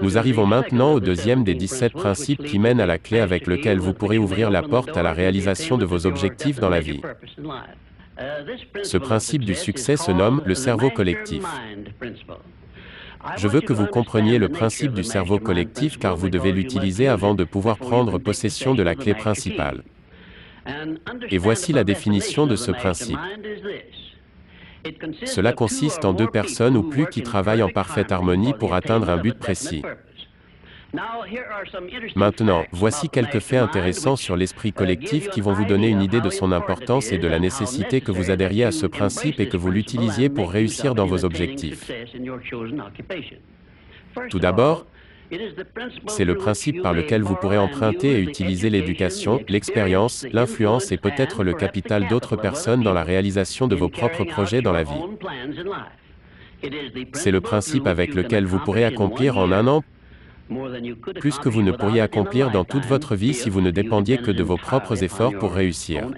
Nous arrivons maintenant au deuxième des 17 principes qui mènent à la clé avec lequel vous pourrez ouvrir la porte à la réalisation de vos objectifs dans la vie. Ce principe du succès se nomme le cerveau collectif. Je veux que vous compreniez le principe du cerveau collectif car vous devez l'utiliser avant de pouvoir prendre possession de la clé principale. Et voici la définition de ce principe. Cela consiste en deux personnes ou plus qui travaillent en parfaite harmonie pour atteindre un but précis. Maintenant, voici quelques faits intéressants sur l'esprit collectif qui vont vous donner une idée de son importance et de la nécessité que vous adhériez à ce principe et que vous l'utilisiez pour réussir dans vos objectifs. Tout d'abord, c'est le principe par lequel vous pourrez emprunter et utiliser l'éducation, l'expérience, l'influence et peut-être le capital d'autres personnes dans la réalisation de vos propres projets dans la vie. C'est le principe avec lequel vous pourrez accomplir en un an plus que vous ne pourriez accomplir dans toute votre vie si vous ne dépendiez que de vos propres efforts pour réussir.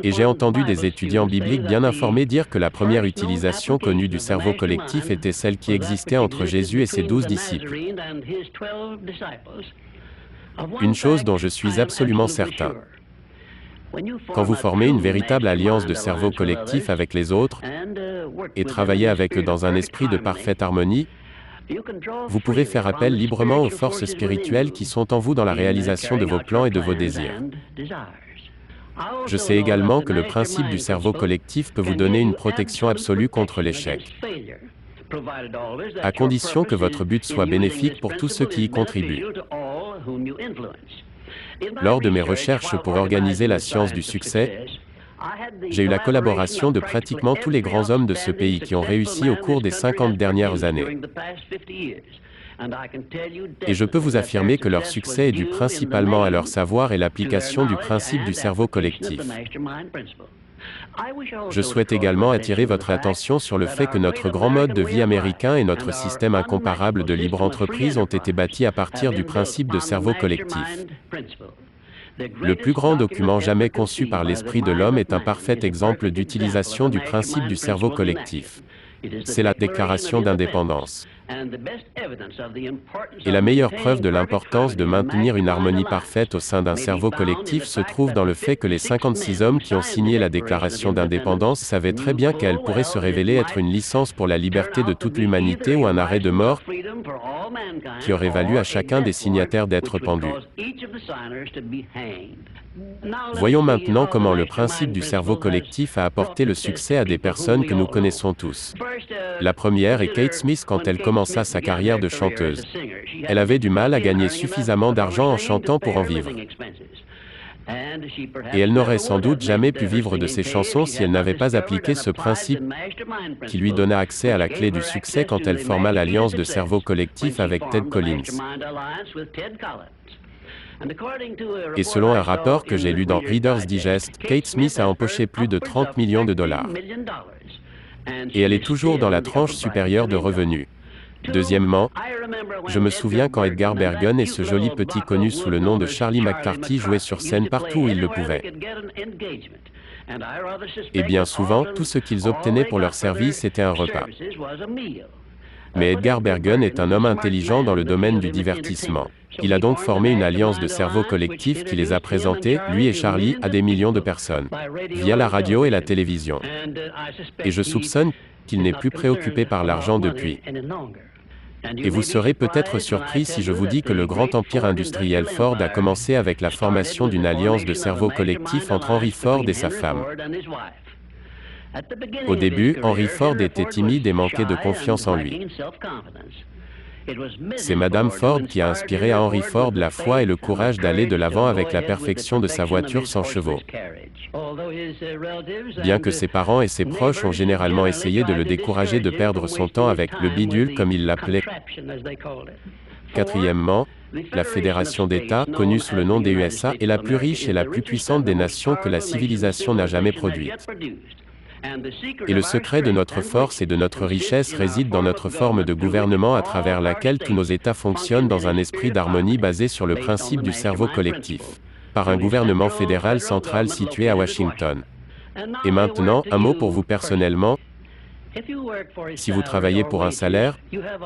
Et j'ai entendu des étudiants bibliques bien informés dire que la première utilisation connue du cerveau collectif était celle qui existait entre Jésus et ses 12 disciples. Une chose dont je suis absolument certain. Quand vous formez une véritable alliance de cerveau collectif avec les autres et travaillez avec eux dans un esprit de parfaite harmonie, vous pouvez faire appel librement aux forces spirituelles qui sont en vous dans la réalisation de vos plans et de vos désirs. Je sais également que le principe du cerveau collectif peut vous donner une protection absolue contre l'échec, à condition que votre but soit bénéfique pour tous ceux qui y contribuent. Lors de mes recherches pour organiser la science du succès, j'ai eu la collaboration de pratiquement tous les grands hommes de ce pays qui ont réussi au cours des 50 dernières années. Et je peux vous affirmer que leur succès est dû principalement à leur savoir et l'application du principe du cerveau collectif. Je souhaite également attirer votre attention sur le fait que notre grand mode de vie américain et notre système incomparable de libre entreprise ont été bâtis à partir du principe de cerveau collectif. Le plus grand document jamais conçu par l'esprit de l'homme est un parfait exemple d'utilisation du principe du cerveau collectif. C'est la Déclaration d'indépendance. Et la meilleure preuve de l'importance de maintenir une harmonie parfaite au sein d'un cerveau collectif se trouve dans le fait que les 56 hommes qui ont signé la Déclaration d'indépendance savaient très bien qu'elle pourrait se révéler être une licence pour la liberté de toute l'humanité ou un arrêt de mort qui aurait valu à chacun des signataires d'être pendu. Voyons maintenant comment le principe du cerveau collectif a apporté le succès à des personnes que nous connaissons tous. La première est Kate Smith quand elle commença sa carrière de chanteuse. Elle avait du mal à gagner suffisamment d'argent en chantant pour en vivre. Et elle n'aurait sans doute jamais pu vivre de ses chansons si elle n'avait pas appliqué ce principe qui lui donna accès à la clé du succès quand elle forma l'alliance de cerveau collectif avec Ted Collins. Et selon un rapport que j'ai lu dans Reader's Digest, Kate Smith a empoché plus de 30 millions de dollars. Et elle est toujours dans la tranche supérieure de revenus. Deuxièmement, je me souviens quand Edgar Bergen et ce joli petit connu sous le nom de Charlie McCarthy jouaient sur scène partout où ils le pouvaient. Et bien souvent, tout ce qu'ils obtenaient pour leur service était un repas. Mais Edgar Bergen est un homme intelligent dans le domaine du divertissement. Il a donc formé une alliance de cerveau collectif qui les a présentés, lui et Charlie, à des millions de personnes, via la radio et la télévision. Et je soupçonne qu'il n'est plus préoccupé par l'argent depuis. Et vous serez peut-être surpris si je vous dis que le grand empire industriel Ford a commencé avec la formation d'une alliance de cerveau collectif entre Henry Ford et sa femme. Au début, Henry Ford était timide et manquait de confiance en lui. C'est Madame Ford qui a inspiré à Henry Ford la foi et le courage d'aller de l'avant avec la perfection de sa voiture sans chevaux. Bien que ses parents et ses proches ont généralement essayé de le décourager de perdre son temps avec le bidule comme il l'appelait. Quatrièmement, la Fédération d'États, connue sous le nom des USA, est la plus riche et la plus puissante des nations que la civilisation n'a jamais produite. Et le secret de notre force et de notre richesse réside dans notre forme de gouvernement à travers laquelle tous nos États fonctionnent dans un esprit d'harmonie basé sur le principe du cerveau collectif, par un gouvernement fédéral central situé à Washington. Et maintenant, un mot pour vous personnellement. Si vous travaillez pour un salaire,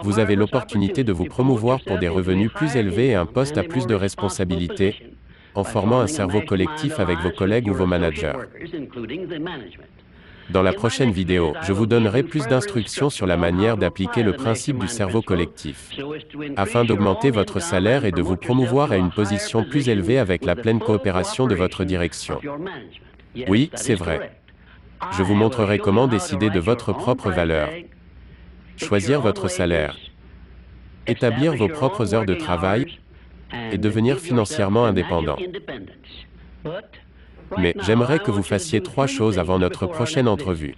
vous avez l'opportunité de vous promouvoir pour des revenus plus élevés et un poste à plus de responsabilités, en formant un cerveau collectif avec vos collègues ou vos managers. Dans la prochaine vidéo, je vous donnerai plus d'instructions sur la manière d'appliquer le principe du cerveau collectif, afin d'augmenter votre salaire et de vous promouvoir à une position plus élevée avec la pleine coopération de votre direction. Oui, c'est vrai. Je vous montrerai comment décider de votre propre valeur, choisir votre salaire, établir vos propres heures de travail et devenir financièrement indépendant. Mais j'aimerais que vous fassiez 3 choses avant notre prochaine entrevue.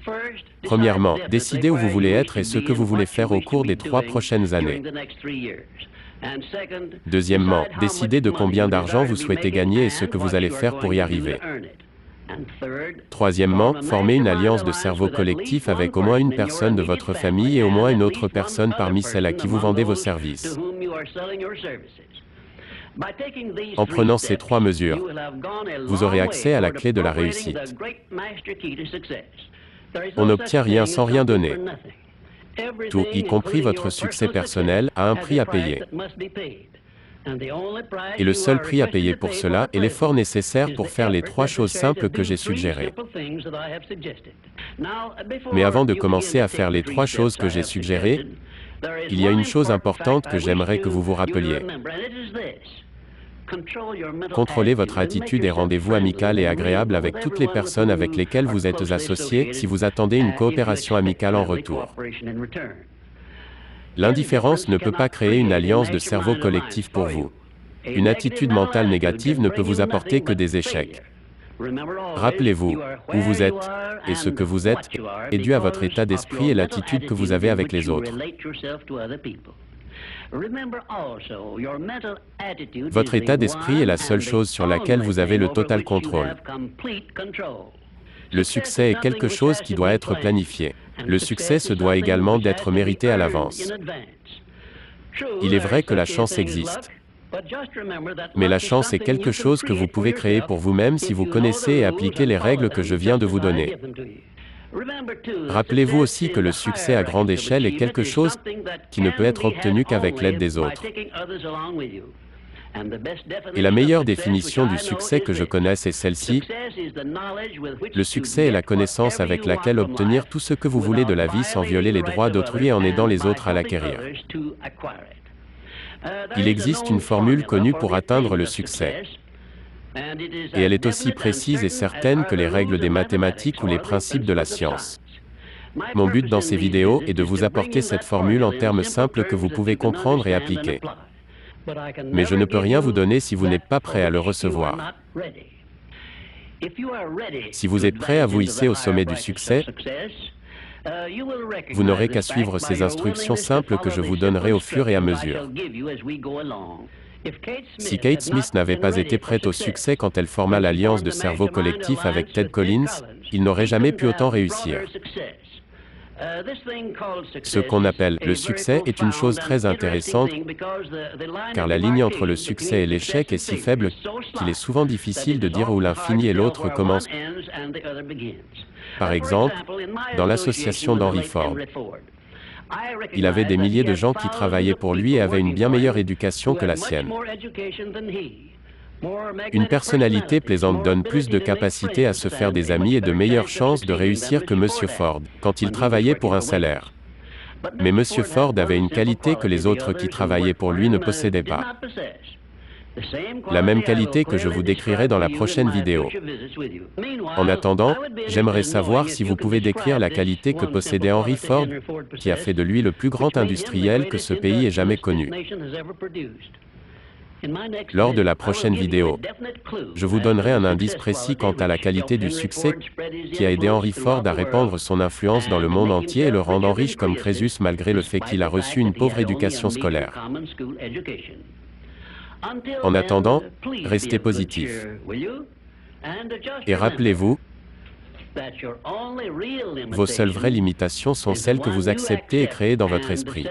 Premièrement, décidez où vous voulez être et ce que vous voulez faire au cours des 3 prochaines années. Deuxièmement, décidez de combien d'argent vous souhaitez gagner et ce que vous allez faire pour y arriver. Troisièmement, formez une alliance de cerveau collectif avec au moins une personne de votre famille et au moins une autre personne parmi celles à qui vous vendez vos services. En prenant ces 3 mesures, vous aurez accès à la clé de la réussite. On n'obtient rien sans rien donner. Tout, y compris votre succès personnel, a un prix à payer. Et le seul prix à payer pour cela est l'effort nécessaire pour faire les 3 choses simples que j'ai suggérées. Mais avant de commencer à faire les 3 choses que j'ai suggérées, il y a une chose importante que j'aimerais que vous vous rappeliez. Contrôlez votre attitude et rendez-vous amical et agréable avec toutes les personnes avec lesquelles vous êtes associés si vous attendez une coopération amicale en retour. L'indifférence ne peut pas créer une alliance de cerveau collectif pour vous. Une attitude mentale négative ne peut vous apporter que des échecs. Rappelez-vous, où vous êtes, et ce que vous êtes, est dû à votre état d'esprit et l'attitude que vous avez avec les autres. Votre état d'esprit est la seule chose sur laquelle vous avez le total contrôle. Le succès est quelque chose qui doit être planifié. Le succès se doit également d'être mérité à l'avance. Il est vrai que la chance existe. Mais la chance est quelque chose que vous pouvez créer pour vous-même si vous connaissez et appliquez les règles que je viens de vous donner. Rappelez-vous aussi que le succès à grande échelle est quelque chose qui ne peut être obtenu qu'avec l'aide des autres. Et la meilleure définition du succès que je connaisse est celle-ci. Le succès est la connaissance avec laquelle obtenir tout ce que vous voulez de la vie sans violer les droits d'autrui et en aidant les autres à l'acquérir. Il existe une formule connue pour atteindre le succès. Et elle est aussi précise et certaine que les règles des mathématiques ou les principes de la science. Mon but dans ces vidéos est de vous apporter cette formule en termes simples que vous pouvez comprendre et appliquer. Mais je ne peux rien vous donner si vous n'êtes pas prêt à le recevoir. Si vous êtes prêt à vous hisser au sommet du succès, vous n'aurez qu'à suivre ces instructions simples que je vous donnerai au fur et à mesure. Si Kate Smith n'avait pas été prête au succès quand elle forma l'alliance de cerveau collectif avec Ted Collins, il n'aurait jamais pu autant réussir. Ce qu'on appelle le succès est une chose très intéressante, car la ligne entre le succès et l'échec est si faible qu'il est souvent difficile de dire où l'un finit et l'autre commence. Par exemple, dans l'association d'Henry Ford, il avait des milliers de gens qui travaillaient pour lui et avaient une bien meilleure éducation que la sienne. Une personnalité plaisante donne plus de capacité à se faire des amis et de meilleures chances de réussir que M. Ford, quand il travaillait pour un salaire. Mais M. Ford avait une qualité que les autres qui travaillaient pour lui ne possédaient pas. La même qualité que je vous décrirai dans la prochaine vidéo. En attendant, j'aimerais savoir si vous pouvez décrire la qualité que possédait Henry Ford, qui a fait de lui le plus grand industriel que ce pays ait jamais connu. Lors de la prochaine vidéo, je vous donnerai un indice précis quant à la qualité du succès qui a aidé Henry Ford à répandre son influence dans le monde entier et le rendant riche comme Crésus malgré le fait qu'il a reçu une pauvre éducation scolaire. En attendant, restez positif. Et rappelez-vous, vos seules vraies limitations sont celles que vous acceptez et créez dans votre esprit.